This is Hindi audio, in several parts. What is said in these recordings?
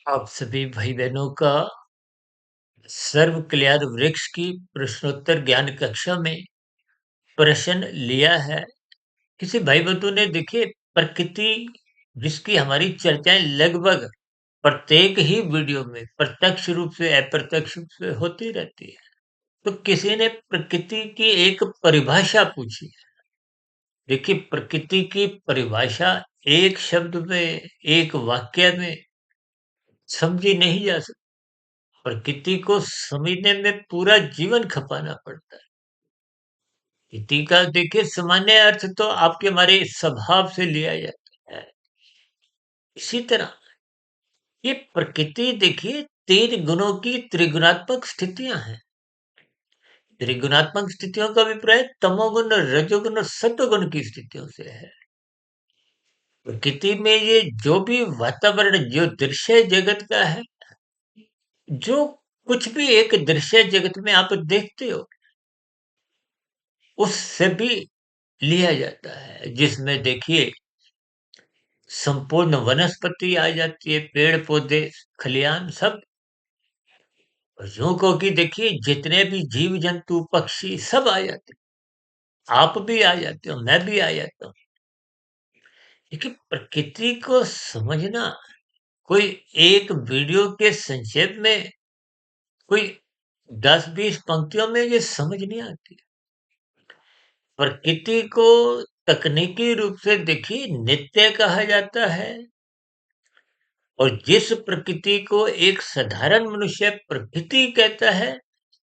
आप सभी भाई बहनों का सर्व कल्याण वृक्ष की प्रश्नोत्तर ज्ञान कक्षा में प्रश्न लिया है। किसी भाई बंधु ने देखिए प्रकृति जिसकी हमारी चर्चाएं लगभग प्रत्येक ही वीडियो में प्रत्यक्ष रूप से अप्रत्यक्ष रूप से होती रहती है। तो किसी ने प्रकृति की एक परिभाषा पूछी। देखिए प्रकृति की परिभाषा एक शब्द में एक वाक्य में समझी नहीं जा सकती। प्रकृति को समझने में पूरा जीवन खपाना पड़ता है। प्रकृति का देखिए सामान्य अर्थ तो आपके हमारे स्वभाव से लिया जाता है। इसी तरह ये प्रकृति देखिए 3 गुणों की त्रिगुणात्मक स्थितियां हैं। त्रिगुणात्मक स्थितियों का अभिप्राय तमोगुण, रजोगुण और सत्वगुण की स्थितियों से है। प्रकृति में ये जो भी वातावरण जो दृश्य जगत का है, जो कुछ भी एक दृश्य जगत में आप देखते हो, उससे भी लिया जाता है, जिसमें देखिए संपूर्ण वनस्पति आ जाती है, पेड़ पौधे खलियान सब। और यूं को कि देखिए जितने भी जीव जंतु पक्षी सब आ जाते हैं। आप भी आ जाते हो, मैं भी आ जाता हूँ। देखिए प्रकृति को समझना कोई एक वीडियो के संक्षेप में कोई 10-20 पंक्तियों में ये समझ नहीं आती। प्रकृति को तकनीकी रूप से देखिए नित्य कहा जाता है। और जिस प्रकृति को एक साधारण मनुष्य प्रकृति कहता है,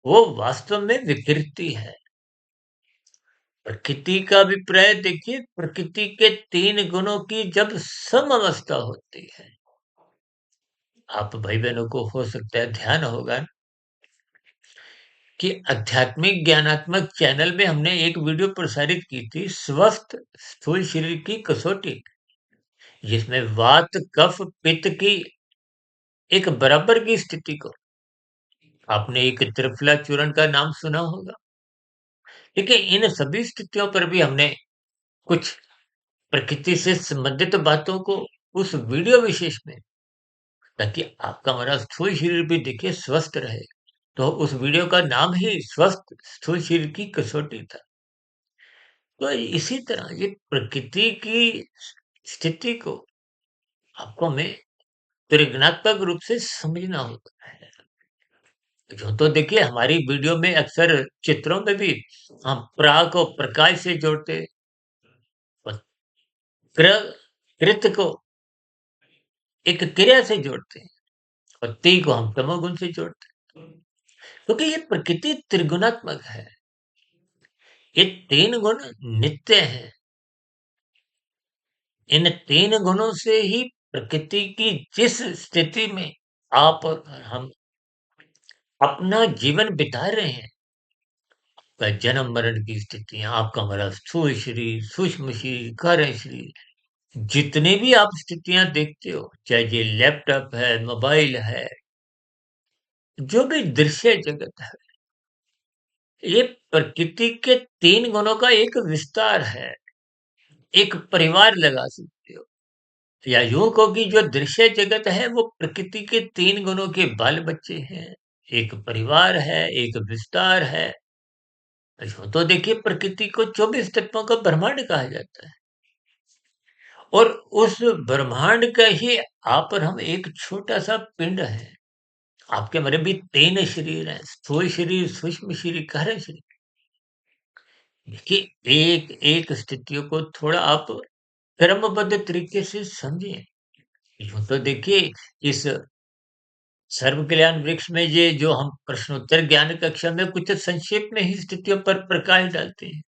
वो वास्तव में विकृति है। प्रकृति का अभिप्राय देखिए प्रकृति के 3 गुणों की जब सम अवस्था होती है। आप भाई बहनों को हो सकता है ध्यान होगा कि आध्यात्मिक ज्ञानात्मक चैनल में हमने एक वीडियो प्रसारित की थी, स्वस्थ स्थूल शरीर की कसौटी, जिसमें वात कफ पित्त की एक बराबर की स्थिति को आपने एक त्रिफला चूर्ण का नाम सुना होगा। देखिए इन सभी स्थितियों पर भी हमने कुछ प्रकृति से संबंधित बातों को उस वीडियो विशेष में, ताकि आपका हमारा स्थूल शरीर भी देखिए स्वस्थ रहे, तो उस वीडियो का नाम ही स्वस्थ स्थूल शरीर की कसौटी था। तो इसी तरह ये प्रकृति की स्थिति को आपको हमें त्रिगुणात्मक रूप से समझना होता है। जो तो देखिए हमारी वीडियो में अक्सर चित्रों में भी हम प्रा को प्रकाश से जोड़ते, और कृ कृत को एक क्रिया से जोड़ते हैं, और ती को हम तमोगुण से जोड़ते हैं। क्योंकि ये प्रकृति त्रिगुणात्मक है। ये 3 गुण नित्य हैं। इन 3 गुणों से ही प्रकृति की जिस स्थिति में आप और हम अपना जीवन बिता रहे हैं, आपका जन्म मरण की स्थितियां, आपका हमारा स्थूल शरीर, सूक्ष्म शरीर, कारण शरीर, जितने भी आप स्थितियां देखते हो, चाहे ये लैपटॉप है, मोबाइल है, जो भी दृश्य जगत है, ये प्रकृति के 3 गुणों का एक विस्तार है। एक परिवार लगा सकते हो, या यूं कहो कि जो दृश्य जगत है वो प्रकृति के 3 गुणों के बाल बच्चे हैं। एक परिवार है, एक विस्तार है। यूं तो देखिए प्रकृति को 24 तत्वों का ब्रह्मांड कहा जाता है, और उस ब्रह्मांड का ही आप और हम एक छोटा सा पिंड है। आपके हमारे भी 3 शरीर हैं, स्थूल शरीर, सूक्ष्म शरीर, कारण शरीर। देखिए एक एक स्थितियों को थोड़ा आप क्रमबद्ध तरीके से समझें। यूं तो देखिए इस सर्व कल्याण वृक्ष में ये जो हम प्रश्नोत्तर ज्ञान कक्षा में कुछ संक्षेप में ही स्थितियों पर प्रकाश डालते हैं,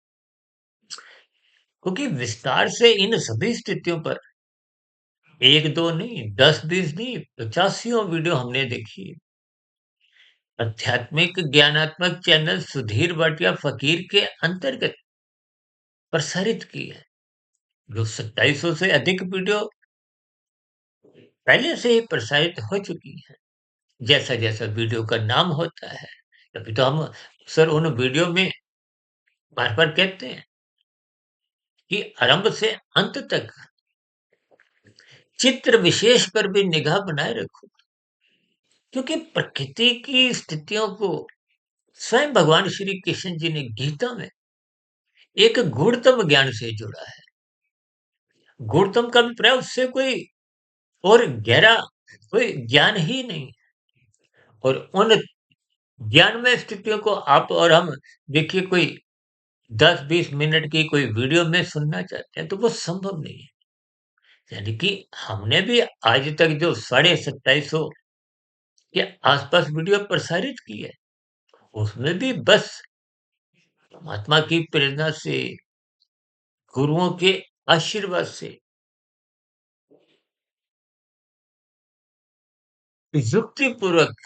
क्योंकि विस्तार से इन सभी स्थितियों पर एक दो नहीं, 10-20 नहीं, 85 वीडियो हमने देखी है। आध्यात्मिक ज्ञानात्मक चैनल सुधीर भाटिया फकीर के अंतर्गत प्रसारित की है, जो 2700 से अधिक वीडियो पहले से ही प्रसारित हो चुकी है। जैसा जैसा वीडियो का नाम होता है, तभी तो हम अक्सर उन वीडियो में बार बार कहते हैं कि आरंभ से अंत तक चित्र विशेष पर भी निगाह बनाए रखो। क्योंकि प्रकृति की स्थितियों को स्वयं भगवान श्री कृष्ण जी ने गीता में एक गूढ़तम ज्ञान से जोड़ा है। गूढ़तम का अभिप्राय उससे कोई और गहरा कोई ज्ञान ही नहीं। और उन ज्ञानमय स्थितियों को आप और हम देखिए कोई 10-20 मिनट की कोई वीडियो में सुनना चाहते हैं तो वो संभव नहीं है। यानी कि हमने भी आज तक जो 2750 के आसपास वीडियो प्रसारित की है, उसमें भी बस परमात्मा की प्रेरणा से, गुरुओं के आशीर्वाद से, युक्तिपूर्वक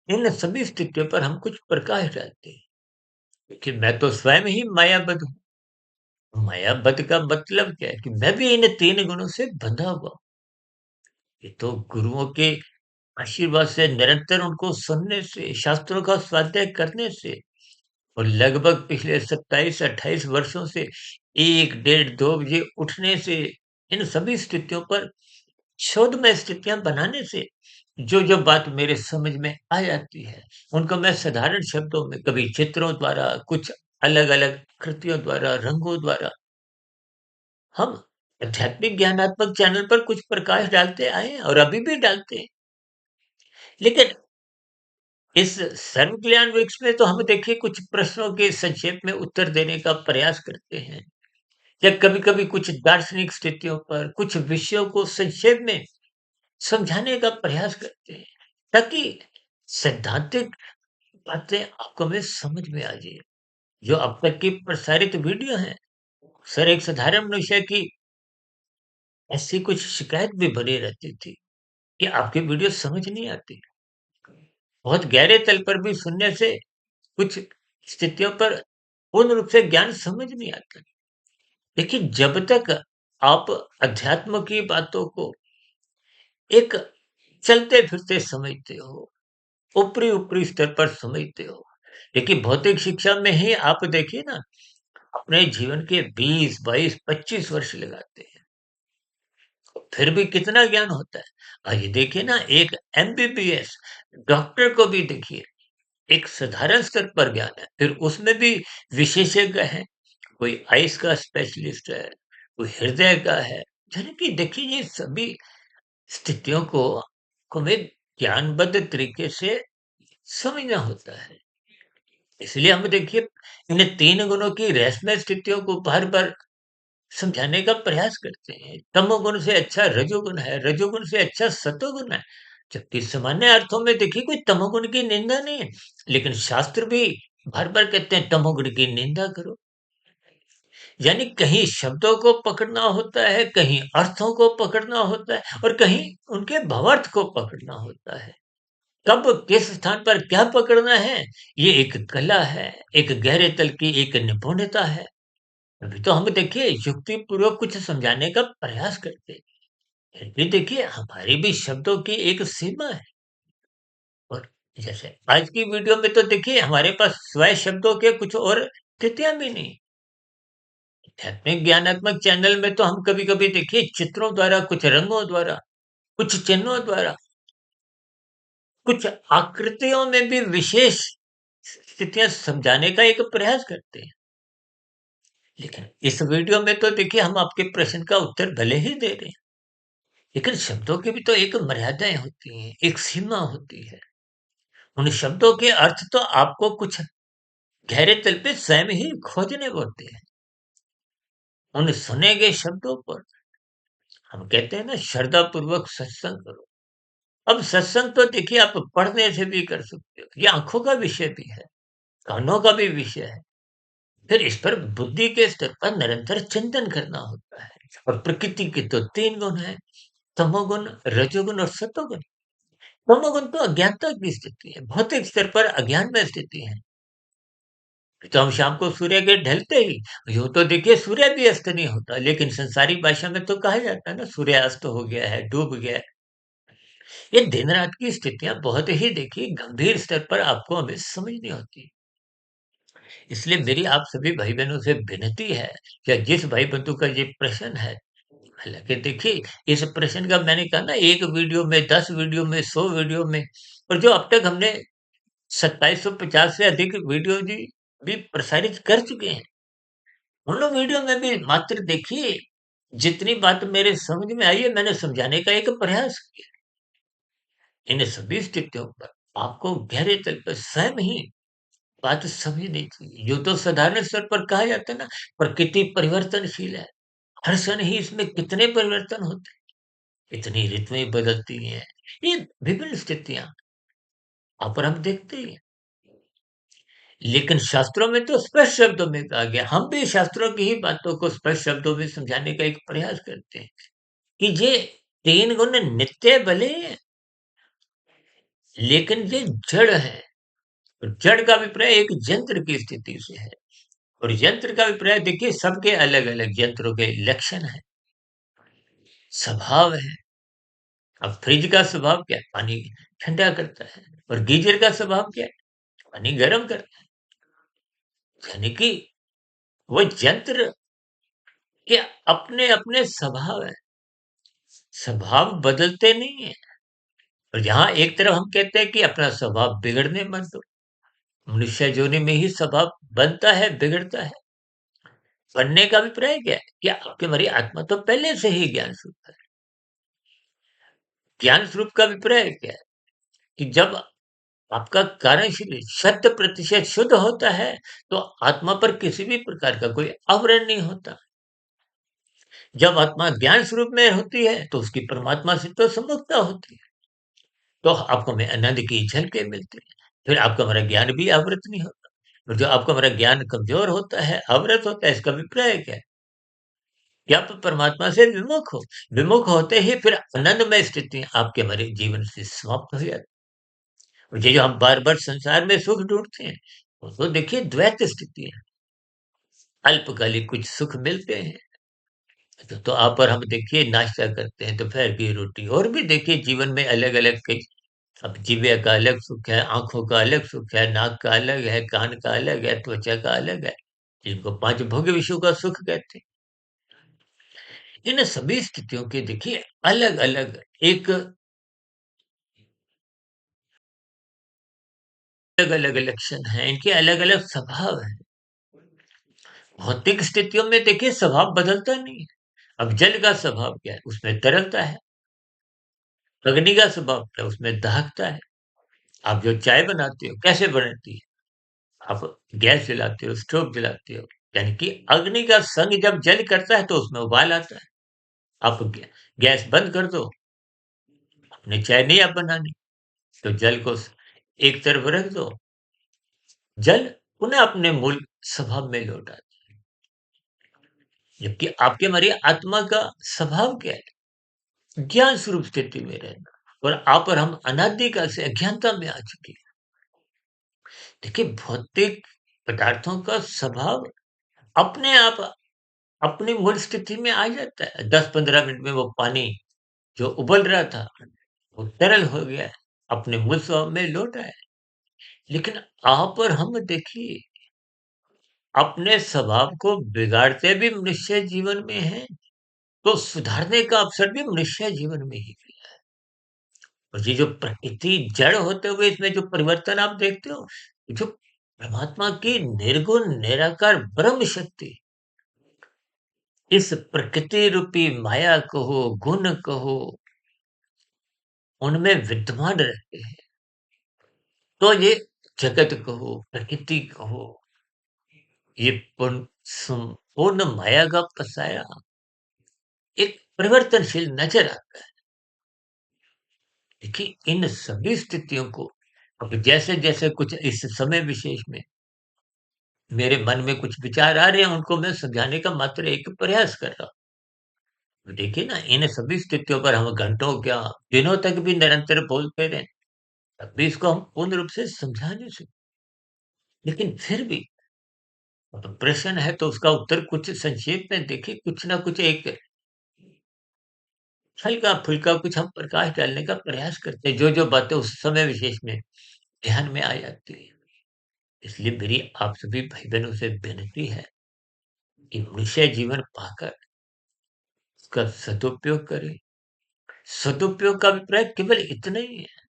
इन सभी स्थितियों पर हम कुछ प्रकाश डालते हैं। कि मैं तो स्वयं ही मायाबद्ध हूँ। मायाबद्ध का मतलब क्या है कि मैं भी इन 3 गुणों से बंधा हुआ हूँ। ये तो गुरुओं के आशीर्वाद से निरंतर उनको सुनने से, शास्त्रों का स्वाध्याय करने से और लगभग पिछले 27-28 वर्षों से 1, डेढ़, 2 बजे उठने से, इन सभी स्थितियों पर शोधमय स्थितियाँ बनाने से जो बात मेरे समझ में आ जाती है, उनको मैं साधारण शब्दों में कभी चित्रों द्वारा, कुछ अलग-अलग कृतियों द्वारा, रंगों द्वारा हम आध्यात्मिक ज्ञानात्मक चैनल पर कुछ प्रकाश डालते आए हैं और अभी भी डालते हैं। लेकिन इस सर्व ज्ञान वृक्ष में तो हम देखिए कुछ प्रश्नों के संक्षेप में उत्तर देने का प्रयास करते हैं या कभी-कभी कुछ दार्शनिक स्थितियों पर, कुछ विषयों को संक्षेप में समझाने का प्रयास करते हैं, ताकि सैद्धांतिक बातें आपको में समझ में आ जाए। जो अब तक की प्रसारित वीडियो हैं, सर एक साधारण मनुष्य की ऐसी कुछ शिकायत भी बनी रहती थी कि आपकी वीडियो समझ नहीं आती। बहुत गहरे तल पर भी सुनने से कुछ स्थितियों पर पूर्ण रूप से ज्ञान समझ नहीं आता। लेकिन जब तक आप अध्यात्म की बातों को एक चलते-फिरते समझते हो, ऊपरी-ऊपरी स्तर पर समझते हो, लेकिन भौतिक शिक्षा में ही आप देखिए ना, अपने जीवन के 20, 22, 25 वर्ष लगाते हैं, फिर भी कितना ज्ञान होता है। आइए देखिए ना, एक एमबीबीएस डॉक्टर को भी देखिए, एक साधारण स्तर पर ज्ञान है, फिर उसमें भी विशेषज्ञ हैं, कोई आइस का स्पेशलिस्ट है, कोई हृदय का है, यानी कि देखिए ये सभी स्थितियों को हमें ज्ञानबद्ध तरीके से समझना होता है। इसलिए हम देखिए इन 3 गुणों की रहस्यमय स्थितियों को बार-बार समझाने का प्रयास करते हैं। तमोगुण से अच्छा रजोगुण है, रजोगुण से अच्छा सतोगुण है। जबकि सामान्य अर्थों में देखिए कोई तमोगुण की निंदा नहीं है, लेकिन शास्त्र भी बार-बार कहते हैं तमोगुण की निंदा करो। यानी कहीं शब्दों को पकड़ना होता है, कहीं अर्थों को पकड़ना होता है और कहीं उनके भावार्थ को पकड़ना होता है। कब किस स्थान पर क्या पकड़ना है, ये एक कला है, एक गहरे तल की एक निपुणता है। अभी तो हम देखिए युक्तिपूर्वक कुछ समझाने का प्रयास करते हैं। फिर भी देखिए हमारी भी शब्दों की एक सीमा है और जैसे आज की वीडियो में तो देखिए हमारे पास स्वयं शब्दों के कुछ और स्थितियाँ भी नहीं। आध्यात्मिक ज्ञानात्मक चैनल में तो हम कभी-कभी देखिए चित्रों द्वारा, कुछ रंगों द्वारा, कुछ चिन्हों द्वारा, कुछ आकृतियों में भी विशेष स्थितियाँ समझाने का एक प्रयास करते हैं। लेकिन इस वीडियो में तो देखिए हम आपके प्रश्न का उत्तर भले ही दे रहे हैं, लेकिन शब्दों की भी तो एक मर्यादाएँ होती हैं, एक सीमा होती है। उन शब्दों के अर्थ तो आपको कुछ गहरे तल पे स्वयं ही खोजने होते हैं। उन सुने गए शब्दों पर हम कहते हैं ना श्रद्धापूर्वक सत्संग करो। अब सत्संग तो देखिए आप पढ़ने से भी कर सकते हो, ये आँखों का विषय भी है, कानों का भी विषय है। फिर इस पर बुद्धि के स्तर पर निरंतर चिंतन करना होता है। और प्रकृति के तो 3 गुण हैं, तमोगुण, रजोगुण और सतोगुण। तमोगुण तो अज्ञानता की स्थिति है, भौतिक स्तर पर अज्ञान में स्थिति है। तो हम शाम को सूर्य के ढलते ही यूँ तो देखिए सूर्य भी अस्त नहीं होता, लेकिन संसारिक भाषा में तो कहा जाता है ना सूर्य अस्त हो गया है, डूब गया है। ये दिन-रात की स्थितियाँ बहुत ही देखिए गंभीर स्तर पर आपको हमें समझनी होती है। इसलिए मेरी आप सभी भाई-बहनों से विनती है या जिस भाई-बंधु का ये प्रश्न है, हालाँकि देखिए, इस प्रश्न का मैंने कहा ना 1 वीडियो में, 10 वीडियो में, 100 वीडियो में और जो अब तक हमने 2750 से अधिक वीडियो भी प्रसारित कर चुके हैं। उन वीडियो में भी मात्र देखिए, जितनी बात मेरे समझ में आई है मैंने समझाने का एक प्रयास किया। इन सभी स्थितियों पर आपको गहरे तल पर स्वयं ही बात समझनी चाहिए। यूँ तो साधारण स्तर पर कहा जाता है ना, प्रकृति परिवर्तनशील है। हर क्षण ही इसमें कितने परिवर्तन होते हैं, इतनी ऋतुएँ बदलती हैं। ये विभिन्न स्थितियाँ आप और हम देखते ही हैं। लेकिन शास्त्रों में तो स्पष्ट शब्दों में कहा गया, हम भी शास्त्रों की ही बातों को स्पष्ट शब्दों में समझाने का एक प्रयास करते हैं कि ये 3 गुण नित्य भले हैं, लेकिन ये जड़ है। और जड़ का अभिप्राय एक यंत्र की स्थिति से है और यंत्र का अभिप्राय देखिए सबके अलग-अलग यंत्रों के लक्षण हैं, स्वभाव है। अब फ्रिज का स्वभाव क्या है? पानी ठंडा करता है और गीजर का स्वभाव क्या है? पानी गर्म करता है। यानी कि वो यंत्र के अपने-अपने स्वभाव हैं, स्वभाव बदलते नहीं हैं। और जहाँ एक तरफ हम कहते हैं कि अपना स्वभाव बिगड़ने मत दो, मनुष्य योनि में ही स्वभाव बनता है, बिगड़ता है। बनने का अभिप्राय क्या है? कि आपकी हमारी आत्मा तो पहले से ही ज्ञान स्वरूप है। ज्ञान स्वरूप का अभिप्राय क्या है? कि जब आपका कारण शरीर शत प्रतिशत शुद्ध होता है, तो आत्मा पर किसी भी प्रकार का कोई आवरण नहीं होता। जब आत्मा ज्ञान स्वरूप में होती है, तो उसकी परमात्मा से तो सम्मुखता होती है। तो आपको हमें आनंद की झलकें मिलती हैं। फिर आपका हमारा ज्ञान भी आवृत नहीं होता। और जो आपका हमारा ज्ञान कमज़ोर होता है, अवरत होता है, इसका अभिप्राय क्या है? कि आप परमात्मा से विमुख हो। विमुख होते ही फिर आनंदमय स्थितियाँ आपके हमारे जीवन से समाप्त हो जाती हैं। और ये जो हम बार-बार संसार में सुख ढूँढते हैं, वो तो देखिए द्वैत स्थिति है। अल्पकालिक कुछ सुख मिलते हैं, तो आप और हम देखिए नाश्ता करते हैं, दोपहर की रोटी और भी देखिए जीवन में अलग-अलग कई अब जीभ का अलग सुख है, आँखों का अलग सुख है, नाक का अलग है, कान का अलग है, त्वचा का अलग है, जिनको 5 भोग्य विषयों का सुख कहते हैं। इन सभी स्थितियों के देखिए अलग-अलग एक अलग-अलग लक्षण हैं, इनके अलग-अलग स्वभाव हैं। भौतिक स्थितियों में देखिए स्वभाव बदलता नहीं है। अब जल का स्वभाव क्या है? उसमें तरलता है। अग्नि का स्वभाव क्या है? उसमें दाहकता है। आप जो चाय बनाते हो, कैसे बनती है? आप गैस जलाते हो, स्टोव जलाते हो, यानी कि अग्नि का संग जब जल करता है तो उसमें उबाल आता है। आप गैस बंद कर दो, आपने चाय नहीं आप बनानी, तो जल को एक तरफ रख दो, जल पुनः अपने मूल स्वभाव में लौट आता है। जबकि आपके हमारी आत्मा का स्वभाव क्या है? ज्ञान स्वरूप स्थिति में रहना और आप और हम अनादि काल से अज्ञानता में आ चुके हैं। देखिए भौतिक पदार्थों का स्वभाव अपने आप अपनी मूल स्थिति में आ जाता है। 10-15 मिनट में वो पानी जो उबल रहा था, वो तरल हो गया है, अपने मूल स्वभाव में लौट आया है। लेकिन आप और हम देखिए, अपने स्वभाव को बिगाड़ते भी मनुष्य जीवन में हैं, तो सुधारने का अवसर भी मनुष्य जीवन में ही मिला है। और ये जो प्रकृति जड़ होते हुए इसमें जो परिवर्तन आप देखते हो, जो परमात्मा की निर्गुण निराकार ब्रह्म शक्ति इस प्रकृति रूपी माया कहो, गुण कहो, उनमें विद्यमान रहते हैं। तो ये जगत कहो, प्रकृति कहो, ये संपूर्ण माया का पसाया एक परिवर्तनशील नजर आता है। देखिए इन सभी स्थितियों को अब जैसे-जैसे कुछ इस समय विशेष में मेरे मन में कुछ विचार आ रहे हैं, उनको मैं समझाने का मात्र एक प्रयास कर रहा हूँ। देखिए ना, इन सभी स्थितियों पर हम घंटों क्या, दिनों तक भी निरंतर बोलते रहें, तब भी इसको हम पूर्ण रूप से समझा नहीं सकते। लेकिन फिर भी अब प्रश्न है तो उसका उत्तर कुछ संक्षेप में देखिए, कुछ ना कुछ एक हल्का-फुल्का कुछ हम प्रकाश डालने का प्रयास करते हैं, जो-जो बातें उस समय विशेष में ध्यान में आ जाती हैं। इसलिए मेरी आप सभी भाई-बहनों से विनती है कि मनुष्य जीवन पाकर उसका सदुपयोग करें। सदुपयोग का अभिप्राय केवल इतना ही है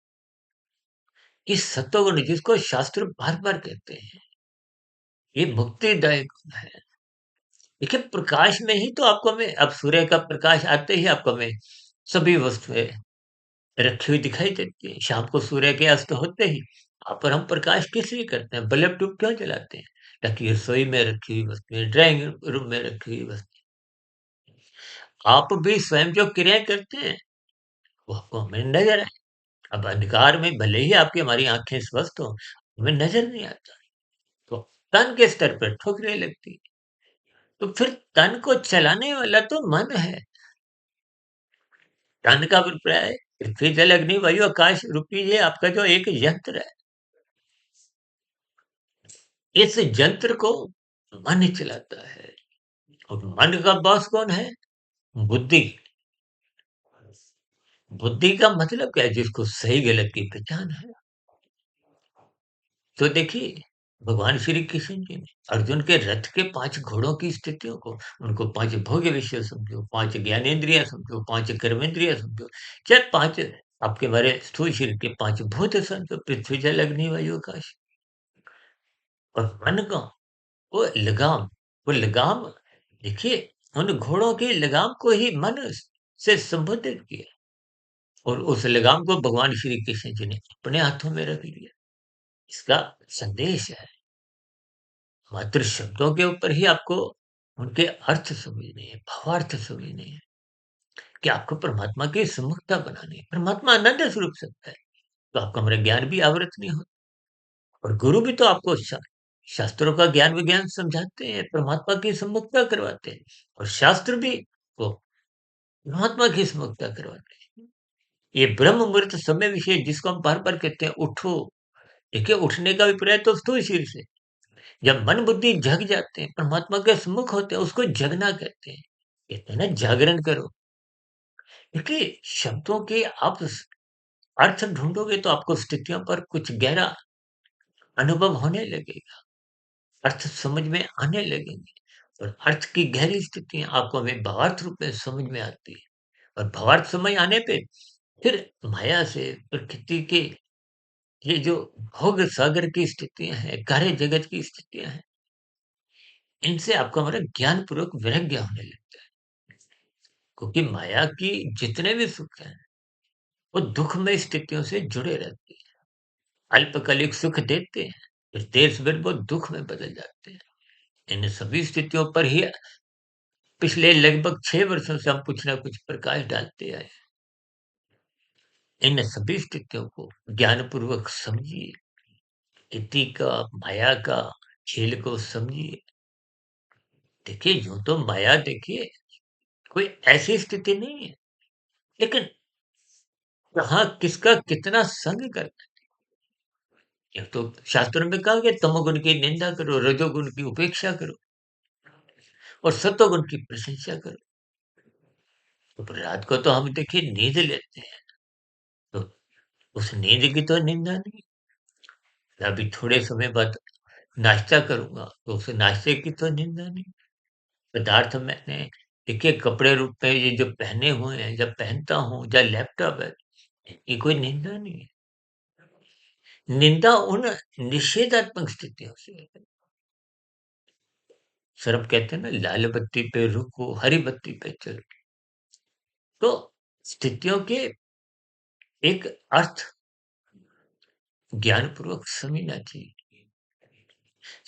कि सत्वगुण जिसको शास्त्र बार-बार कहते हैं, ये मुक्तिदायक गुण है। देखिए प्रकाश में ही तो आपको हमें अब सूर्य का प्रकाश आते ही आपको हमें सभी वस्तुएँ रखी हुई दिखाई देती हैं। शाम को सूर्य के अस्त होते ही पर हम प्रकाश किस लिए करते हैं? बल्ब ट्यूब क्यों जलाते हैं? ताकि रसोई में रखी हुई वस्तुएँ, ड्राइंग रूम में रखी हुई वस्तुएँ, आप भी स्वयं जो क्रियाएँ करते हैं, वो आपको हमें नज़र आए। अब अंधकार में भले ही आपकी हमारी आँखें स्वस्थ हों, हमें नज़र नहीं आता, तो तन के स्तर पर ठुकने लगती है। तो फिर तन को चलाने वाला तो मन है। तन का अभिप्राय पृथ्वी, जल, अग्नि, वायु, आकाश रूपी ये आपका जो एक यंत्र है, इस यंत्र को मन ही चलाता है। और मन का बॉस कौन है? बुद्धि। बुद्धि का मतलब क्या है? जिसको सही गलत की पहचान है। तो देखिए, भगवान श्री कृष्ण जी ने अर्जुन के रथ के 5 घोड़ों की स्थितियों को, उनको 5 भोग्य विषय समझो, 5 ज्ञानेंद्रिय समझो, 5 कर्मेंद्रिय समझो, चाहे 5 आपके हमारे स्थूल शरीर के 5 भूत समझो, पृथ्वी, जल, अग्नि, वायु, आकाश। और मन का वो लगाम देखिए, उन घोड़ों की लगाम को ही मन से संबोधित किया और उस लगाम को भगवान श्री कृष्ण जी ने अपने हाथों में रख लिया। इसका संदेश है, मात्र शब्दों के ऊपर ही आपको उनके अर्थ समझने हैं, भावार्थ समझने हैं कि आपको परमात्मा की सम्मुखता बनानी है। परमात्मा अनंत स्वरूप सत्य है, तो आपका हमारा ज्ञान भी आवृत नहीं होता और गुरु भी तो आपको शास्त्रों का ज्ञान विज्ञान समझाते हैं, परमात्मा की सम्मुखता करवाते हैं और शास्त्र भी वो परमात्मा की सम्मुखता करवाते हैं। ये ब्रह्म मुहूर्त समय विशेष जिसको हम बार-बार कहते हैं, उठो। देखिए, उठने का अभिप्राय तो स्थूल शरीर से। जब मन बुद्धि जग जाते हैं, परमात्मा के सम्मुख होते हैं, उसको जगना कहते हैं। कहते हैं ना जागरण करो। देखिए, शब्दों के आप अर्थ ढूँढोगे तो आपको स्थितियों पर कुछ गहरा अनुभव होने लगेगा, अर्थ समझ में आने लगेंगे और अर्थ की गहरी स्थितियाँ आपको हमें भावार्थ रूप में समझ में आती है और भावार्थ समझ आने पे फिर माया से प्रकृति के ये जो भोग सागर की स्थितियाँ हैं, कार्य जगत की स्थितियाँ हैं, इनसे आपको हमारा ज्ञानपूर्वक वैराग्य होने लगता है। क्योंकि माया की जितने भी सुख हैं, वो दुःखमय स्थितियों से जुड़े रहते हैं। अल्पकालिक सुख देते हैं, फिर देर सवेर वो दुःख में बदल जाते हैं। इन सभी स्थितियों पर ही पिछले लगभग 6 वर्षों से हम कुछ न कुछ प्रकाश डालते आए हैं। इन सभी स्थितियों को ज्ञानपूर्वक समझिए, इति का, माया का खेल को समझिए। देखिए, यूँ तो माया देखिए कोई ऐसी स्थिति नहीं है, लेकिन कहाँ किसका कितना संग करना है। एक तो शास्त्रों में कहा गया तमोगुण की निंदा करो, रजोगुण की उपेक्षा करो और सत्वगुण की प्रशंसा करो। तो रात को तो हम देखिए नींद लेते हैं, तो उस नींद की तो निंदा नहीं। अभी थोड़े समय बाद नाश्ता करूँगा, तो उस नाश्ते की तो निंदा नहीं। पदार्थ मैंने देखिए कपड़े रूप में ये जो पहने हुए हैं, जब पहनता हूँ या लैपटॉप है, ये कोई निंदा नहीं है। निंदा उन निषेधात्मक स्थितियों से है। सौरभ कहते हैं ना लाल बत्ती पे रुको, हरी बत्ती पे चलो। तो स्थितियों के एक अर्थ ज्ञानपूर्वक समझना चाहिए।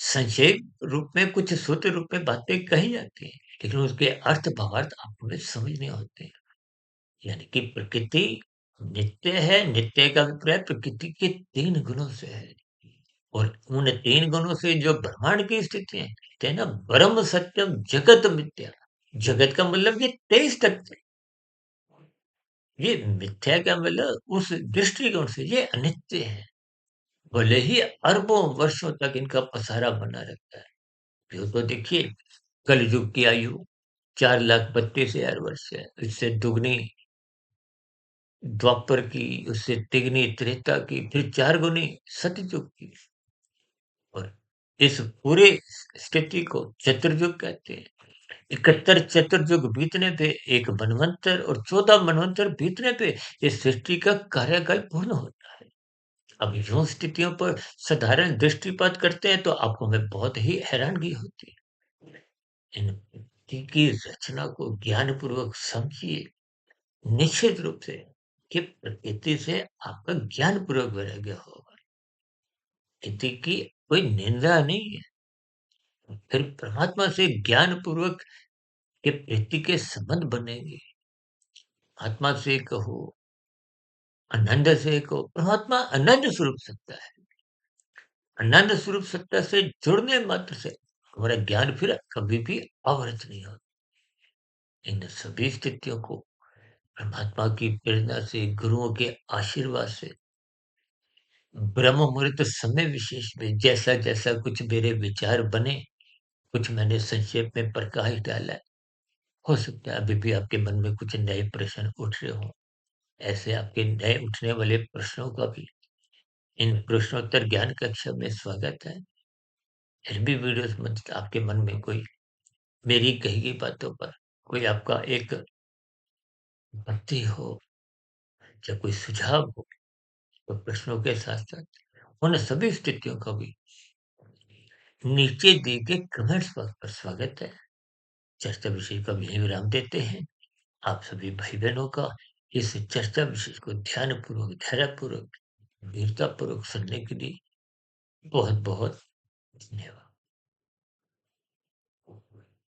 संक्षेप रूप में कुछ सूत्र रूप में बातें कही जाती हैं, लेकिन उसके अर्थ भावार्थ आपको में समझने होते हैं। यानी कि प्रकृति नित्य है, नित्य का अभिप्राय प्रकृति के 3 गुणों से है और उन 3 गुणों से जो ब्रह्मांड की स्थिति है, कहते हैं ना परम सत्यम जगत मिथ्या। जगत का मतलब ये 23 तत्व, ये मिथ्या का मतलब उस दृष्टिकोण से ये अनित्य है। भले ही अरबों वर्षों तक इनका पसारा बना रहता है। यूँ तो देखिए कलयुग की आयु 4,32,000 वर्ष है। इससे दुगनी द्वापर की, उससे तिगनी त्रेता की, फिर 4 गुनी सतयुग की और इस पूरे स्थिति को चतुर्युग कहते हैं। 71 चतुर्युग बीतने पे, एक मनवंतर और 14 मनवंतर बीतने पे इस सृष्टि का कार्यकाल पूर्ण होता है। अब यूं स्थितियों पर साधारण दृष्टिपात करते हैं तो आपको में बहुत ही हैरानगी होती है। इन प्रकृति की रचना को ज्ञानपूर्वक समझिए। निश्चित रूप से कि प्रकृति से आपका ज्ञानपूर्वक वैराग्य होगा। प्रकृति की कोई निंदा नहीं है। फिर परमात्मा से ज्ञानपूर्वक के प्रकृति के संबंध बनेंगे। आत्मा से कहो, आनंद से कहो, परमात्मा अनंत स्वरूप सत्ता है। अनंत स्वरूप सत्ता से जुड़ने मात्र से हमारा ज्ञान फिर कभी भी अवरत नहीं होता। इन सभी स्थितियों को परमात्मा की प्रेरणा से, गुरुओं के आशीर्वाद से, ब्रह्म मुहूर्त समय विशेष में जैसा-जैसा कुछ मेरे विचार बने, कुछ मैंने संक्षेप में प्रकाश डाला है। हो सकता है अभी भी आपके मन में कुछ नए प्रश्न उठ रहे हों। ऐसे आपके नए उठने वाले प्रश्नों का भी इन प्रश्नोत्तर ज्ञान कक्षा में स्वागत है। फिर भी वीडियोस में आपके मन में कोई मेरी कही गई बातों पर कोई आपका एक आपत्ति हो या कोई सुझाव हो, तो प्रश्नों के साथ-साथ उन सभी स्थितियों का भी नीचे दिए गए कमेंट्स बॉक्स पर स्वागत है। चर्चा विषय का यहीं विराम देते हैं। आप सभी भाई-बहनों का इस चर्चा विषय को ध्यानपूर्वक, धैर्यपूर्वक, वीरतापूर्वक सुनने के लिए बहुत-बहुत धन्यवाद।